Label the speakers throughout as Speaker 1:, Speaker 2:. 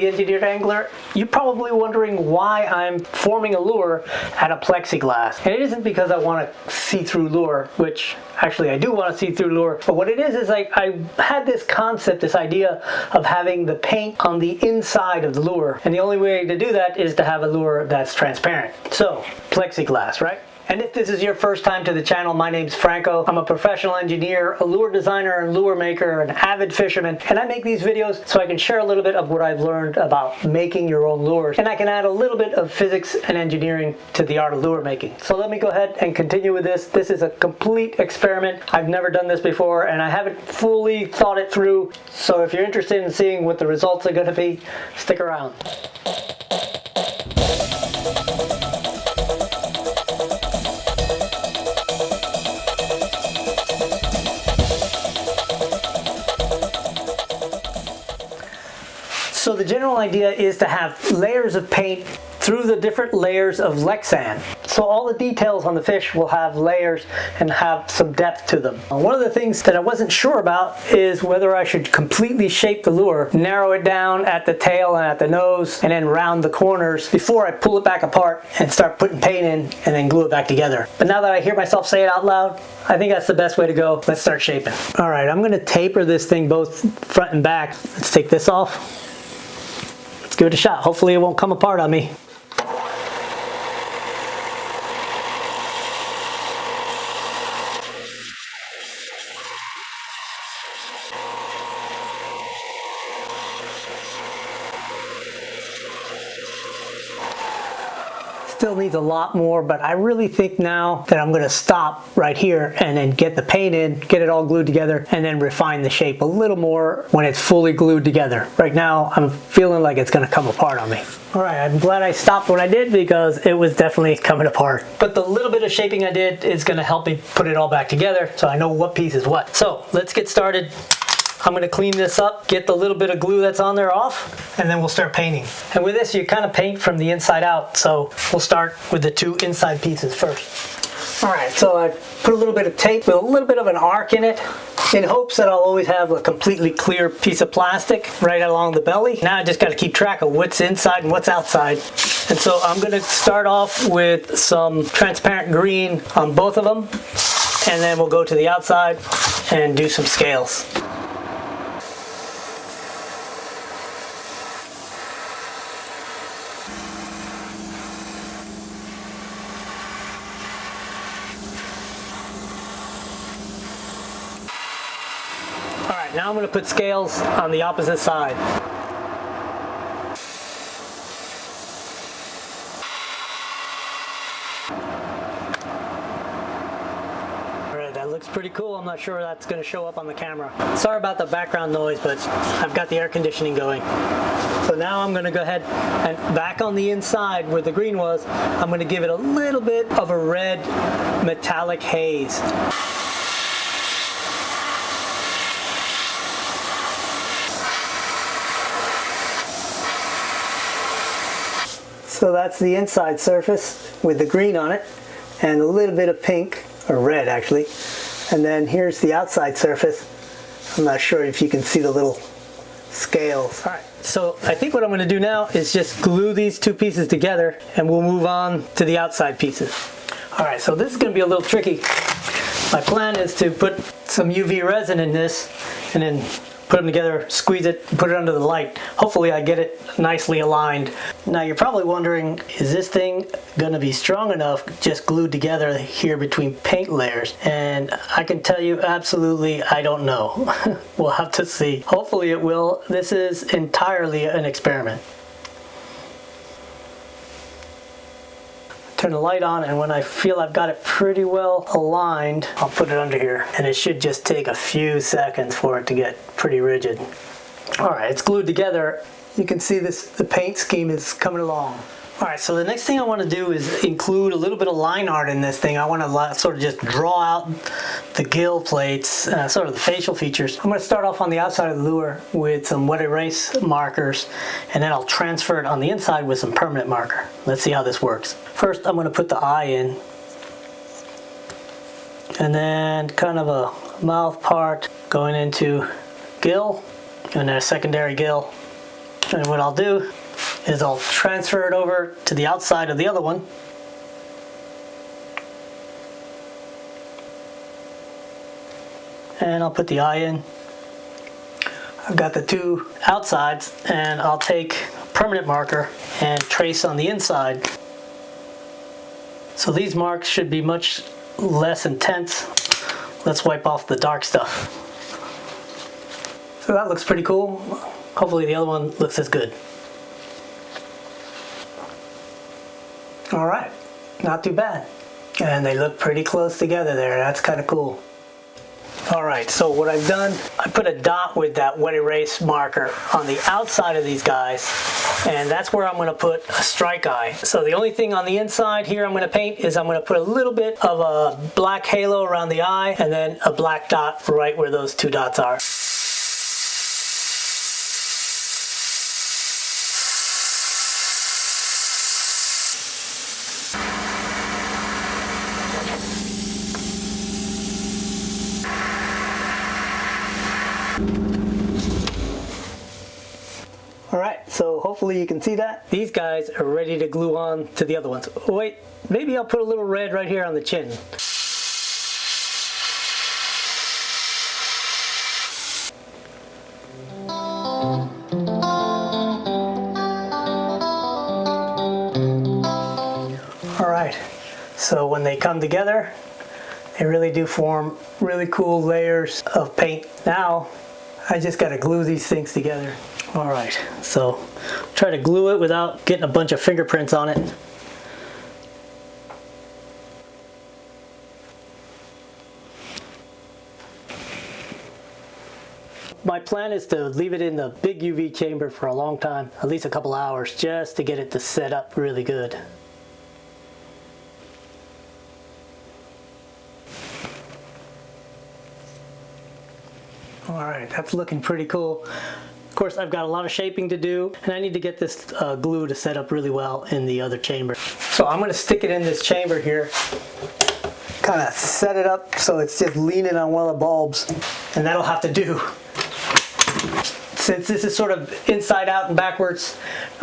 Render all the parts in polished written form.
Speaker 1: the engineered angler, you're probably wondering why I'm forming a lure out of plexiglass. And it isn't because I want a see-through lure, which actually I do want a see-through lure, but what it is I had this concept, this idea of having the paint on the inside of the lure, and the only way to do that is to have a lure that's transparent. So, plexiglass, right? And if this is your first time to the channel, my name's Franco. I'm a professional engineer, a lure designer and lure maker, an avid fisherman, and I make these videos so I can share a little bit of what I've learned about making your own lures, and I can add a little bit of physics and engineering to the art of lure making. So let me go ahead and continue with this. This is a complete experiment. I've never done this before, and I haven't fully thought it through, so if you're interested in seeing what the results are going to be, stick around. So the general idea is to have layers of paint through the different layers of lexan. So all the details on the fish will have layers and have some depth to them. One of the things that I wasn't sure about is whether I should completely shape the lure, narrow it down at the tail and at the nose, and then round the corners before I pull it back apart and start putting paint in and then glue it back together. But now that I hear myself say it out loud, I think that's the best way to go. Let's start shaping. All right, I'm gonna taper this thing both front and back. Let's take this off. Let's give it a shot. Hopefully it won't come apart on me. Still needs a lot more, but I really think now that I'm going to stop right here and then get the paint in, get it all glued together, and then refine the shape a little more when it's fully glued together. Right now, I'm feeling like it's going to come apart on me. All right, I'm glad I stopped when I did because it was definitely coming apart. But the little bit of shaping I did is going to help me put it all back together so I know what piece is what. So let's get started. I'm going to clean this up, get the little bit of glue that's on there off, and then we'll start painting. And with this, you kind of paint from the inside out, so we'll start with the two inside pieces first. All right, so I put a little bit of tape with a little bit of an arc in it in hopes that I'll always have a completely clear piece of plastic right along the belly. Now I just got to keep track of what's inside and what's outside. And so I'm going to start off with some transparent green on both of them, and then we'll go to the outside and do some scales. Alright, now I'm going to put scales on the opposite side. Alright, that looks pretty cool. I'm not sure that's going to show up on the camera. Sorry about the background noise, but I've got the air conditioning going. So now I'm going to go ahead and back on the inside where the green was, I'm going to give it a little bit of a red metallic haze. So that's the inside surface with the green on it and a little bit of pink, or red actually. And then here's the outside surface. I'm not sure if you can see the little scales. All right, so I think what I'm going to do now is just glue these two pieces together and we'll move on to the outside pieces. All right, so this is going to be a little tricky. My plan is to put some UV resin in this and then put them together, squeeze it, and put it under the light. Hopefully I get it nicely aligned. Now you're probably wondering, is this thing gonna be strong enough just glued together here between paint layers? And I can tell you absolutely I don't know. We'll have to see. Hopefully it will. This is entirely an experiment. Turn the light on, and when I feel I've got it pretty well aligned, I'll put it under here, and it should just take a few seconds for it to get pretty rigid. All right, it's glued together. You can see this, the paint scheme is coming along. All right, so the next thing I want to do is include a little bit of line art in this thing. I want to sort of just draw out the gill plates, sort of the facial features. I'm going to start off on the outside of the lure with some wet erase markers, and then I'll transfer it on the inside with some permanent marker. Let's see how this works. First, I'm going to put the eye in, and then kind of a mouth part going into gill, and then a secondary gill. And what I'll do is I'll transfer it over to the outside of the other one. And I'll put the eye in. I've got the two outsides, and I'll take a permanent marker and trace on the inside. So these marks should be much less intense. Let's wipe off the dark stuff. So that looks pretty cool. Hopefully the other one looks as good. All right, not too bad. And they look pretty close together there. That's kind of cool. All right, so what I've done, I put a dot with that wet erase marker on the outside of these guys, and that's where I'm going to put a strike eye. So the only thing on the inside here I'm going to paint is I'm going to put a little bit of a black halo around the eye, and then a black dot right where those two dots are. Alright, so hopefully you can see that. These guys are ready to glue on to the other ones. Oh, wait, maybe I'll put a little red right here on the chin. Alright, so when they come together, they really do form really cool layers of paint. Now, I just gotta glue these things together. All right, so try to glue it without getting a bunch of fingerprints on it. My plan is to leave it in the big UV chamber for a long time, at least a couple hours, just to get it to set up really good. All right, that's looking pretty cool. Of course, I've got a lot of shaping to do, and I need to get this glue to set up really well in the other chamber. So I'm going to stick it in this chamber here, kind of set it up so it's just leaning on one of the bulbs, and that'll have to do. Since this is sort of inside out and backwards,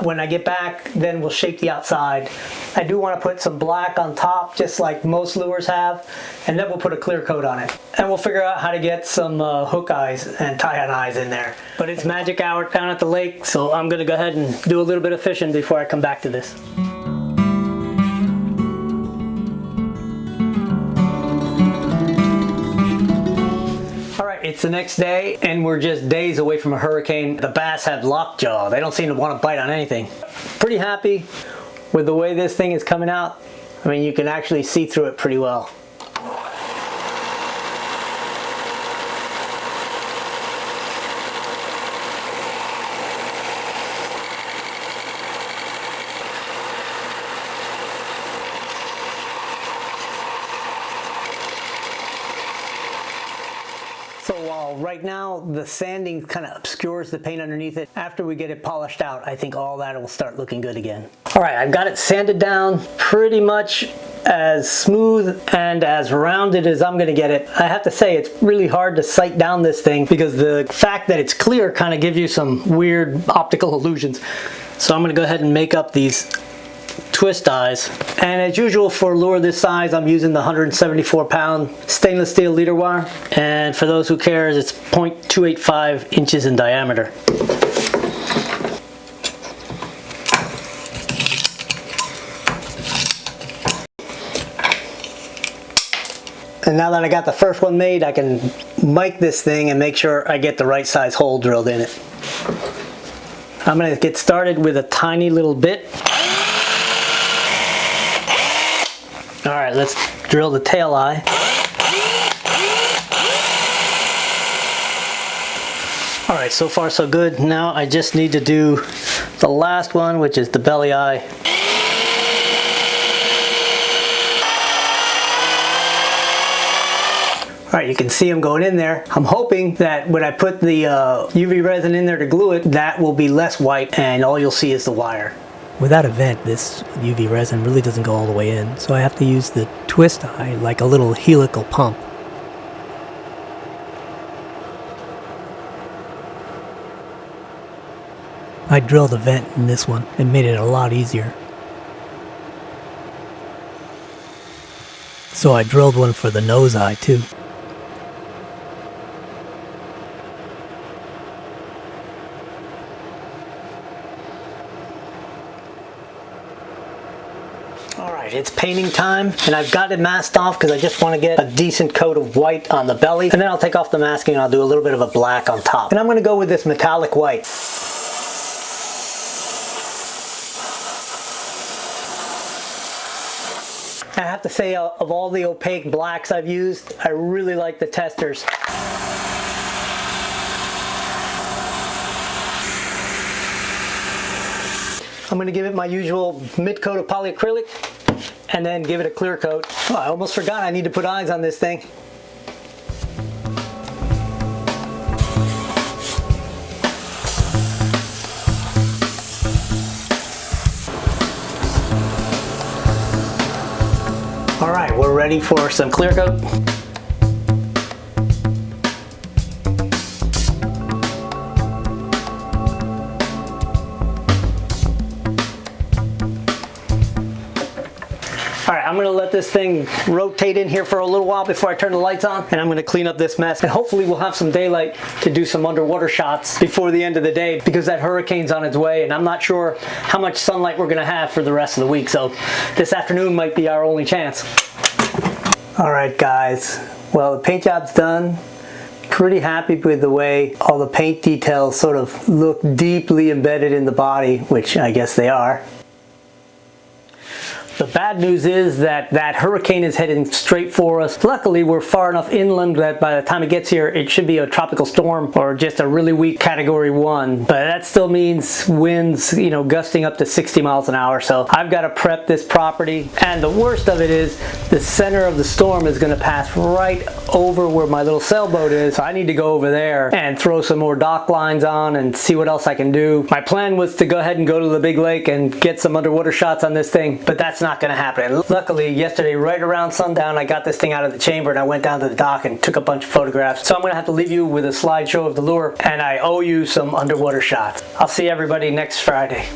Speaker 1: when I get back, then we'll shape the outside. I do want to put some black on top, just like most lures have, and then we'll put a clear coat on it. And we'll figure out how to get some hook eyes and tie-on eyes in there. But it's magic hour down at the lake, so I'm going to go ahead and do a little bit of fishing before I come back to this. It's the next day, and we're just days away from a hurricane. The bass have lockjaw. They don't seem to want to bite on anything. Pretty happy with the way this thing is coming out. I mean, you can actually see through it pretty well. So while right now the sanding kind of obscures the paint underneath it, after we get it polished out, I think all that will start looking good again. All right, I've got it sanded down pretty much as smooth and as rounded as I'm gonna get it. I have to say it's really hard to sight down this thing because the fact that it's clear kind of gives you some weird optical illusions. So I'm gonna go ahead and make up these twist eyes. And as usual for a lure this size, I'm using the 174-pound stainless steel leader wire. And for those who cares, it's 0.285 inches in diameter. And now that I got the first one made, I can mic this thing and make sure I get the right size hole drilled in it. I'm going to get started with a tiny little bit. All right, let's drill the tail eye. All right, so far so good. Now I just need to do the last one, which is the belly eye. All right, you can see them going in there. I'm hoping that when I put the UV resin in there to glue it, that will be less white and all you'll see is the wire. Without a vent, this UV resin really doesn't go all the way in, so I have to use the twist eye like a little helical pump. I drilled a vent in this one and made it a lot easier. So I drilled one for the nose eye too. Alright, it's painting time, and I've got it masked off because I just want to get a decent coat of white on the belly, and then I'll take off the masking and I'll do a little bit of a black on top. And I'm going to go with this metallic white. I have to say, of all the opaque blacks I've used, I really like the Testers. I'm going to give it my usual mid coat of polyacrylic and then give it a clear coat. Oh, I almost forgot I need to put eyes on this thing. All right, we're ready for some clear coat. Alright, I'm going to let this thing rotate in here for a little while before I turn the lights on, and I'm going to clean up this mess, and hopefully we'll have some daylight to do some underwater shots before the end of the day, because that hurricane's on its way and I'm not sure how much sunlight we're going to have for the rest of the week, so this afternoon might be our only chance. Alright guys, well, the paint job's done. Pretty happy with the way all the paint details sort of look deeply embedded in the body, which I guess they are. The bad news is that that hurricane is heading straight for us. Luckily, we're far enough inland that by the time it gets here, it should be a tropical storm or just a really weak category 1. But that still means winds, you know, gusting up to 60 miles an hour. So I've got to prep this property. And the worst of it is the center of the storm is going to pass right over where my little sailboat is. So I need to go over there and throw some more dock lines on and see what else I can do. My plan was to go ahead and go to the big lake and get some underwater shots on this thing, but that's not going to happen. Luckily, yesterday, right around sundown, I got this thing out of the chamber and I went down to the dock and took a bunch of photographs. So I'm going to have to leave you with a slideshow of the lure, and I owe you some underwater shots. I'll see everybody next Friday.